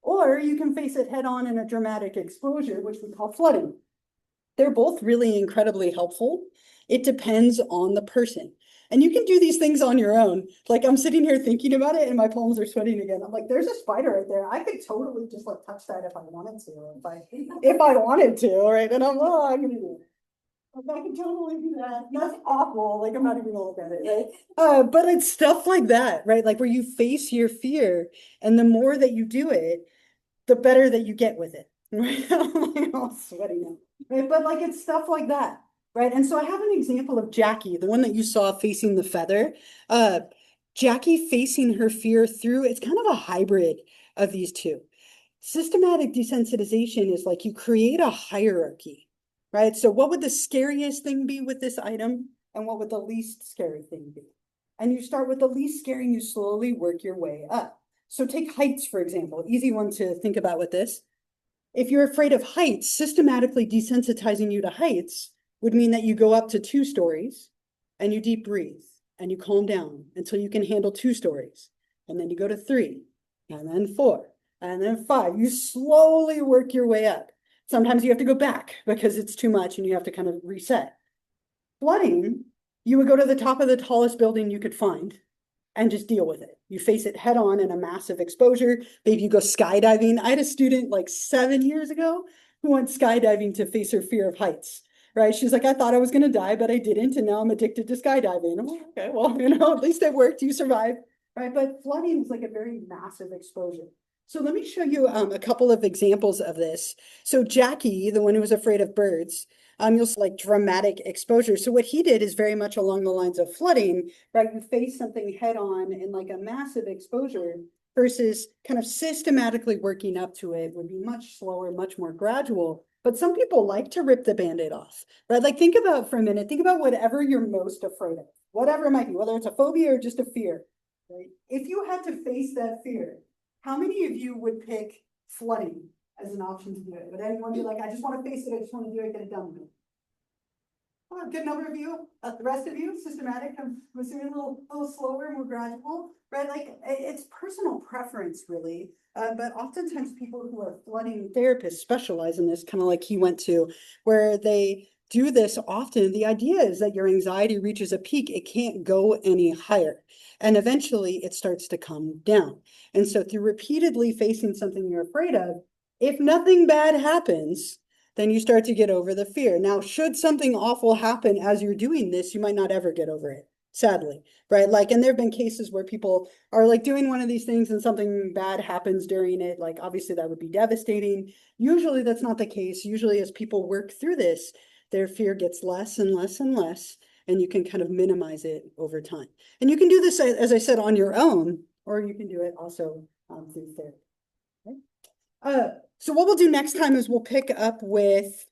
or you can face it head on in a dramatic exposure, which we call flooding. They're both really incredibly helpful. It depends on the person. And you can do these things on your own. Like I'm sitting here thinking about it and my palms are sweating again. I'm like, there's a spider right there. I could totally just like touch that if I wanted to, if I wanted to, right? And I'm, oh, I'm gonna do it.
I can totally do that. That's awful. Like, I'm not even gonna look at it, right? But it's stuff like that, right? Like where you face your fear, and the more that you do it, the better that you get with it. Right? I'm like all sweaty now. Right? But like it's stuff like that. Right. And so I have an example of Jackie, the one that you saw facing the feather. Jackie facing her fear through, it's kind of a hybrid of these two. Systematic desensitization is like you create a hierarchy, right? So what would the scariest thing be with this item? And what would the least scary thing be? And you start with the least scary and you slowly work your way up. So take heights, for example, easy one to think about with this. If you're afraid of heights, systematically desensitizing you to heights would mean that you go up to 2 stories and you deep breathe and you calm down until you can handle 2 stories. And then you go to 3 and then 4 and then 5. You slowly work your way up. Sometimes you have to go back because it's too much and you have to kind of reset. Flooding, you would go to the top of the tallest building you could find and just deal with it. You face it head on in a massive exposure. Maybe you go skydiving. I had a student like 7 years ago who went skydiving to face her fear of heights, right? She's like, I thought I was going to die, but I didn't. And now I'm addicted to skydiving. I'm like, okay, well, at least it worked. You survived, right? But flooding is like a very massive exposure. So let me show you a couple of examples of this. So Jackie, the one who was afraid of birds, you'll see like dramatic exposure. So what he did is very much along the lines of flooding, right? You face something head on in like a massive exposure versus kind of systematically working up to it would be much slower, much more gradual. But some people like to rip the Band-Aid off, right? Like think about for a minute, think about whatever you're most afraid of, whatever it might be, whether it's a phobia or just a fear, right? If you had to face that fear, how many of you would pick flooding as an option to do it? Would anyone be like, I just want to face it, I just want to do it, get it done with it? Well, a good number of you, the rest of you, systematic, I'm assuming a little slower, more gradual, right? Like it's personal preference really. But oftentimes people who are flooding therapists specialize in this, kind of like he went to, where they do this often. The idea is that your anxiety reaches a peak, it can't go any higher. And eventually it starts to come down. And so through repeatedly facing something you're afraid of, if nothing bad happens, then you start to get over the fear. Now, should something awful happen as you're doing this, you might not ever get over it, sadly, right? Like, and there have been cases where people are like doing one of these things and something bad happens during it. Like, obviously that would be devastating. Usually that's not the case. Usually as people work through this, their fear gets less and less and less, and you can kind of minimize it over time. And you can do this, as I said, on your own, or you can do it also through therapy. Okay? So what we'll do next time is we'll pick up with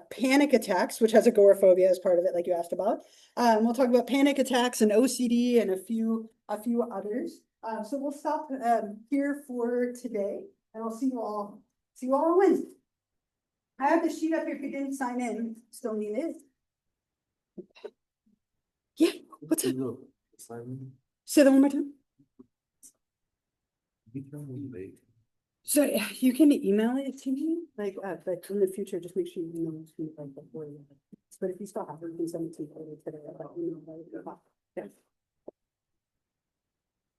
panic attacks, which has agoraphobia as part of it, like you asked about. We'll talk about panic attacks and OCD and a few others. So we'll stop here for today, and I'll see you all on Wednesday. I have the sheet up here if you didn't sign in, still need it. Yeah, what's up? Say that one more time. So you can email it to me, like, but in the future, just make sure you email it to me like before. But if you still have it, you can send it to me later today. I'll let you know. Yeah.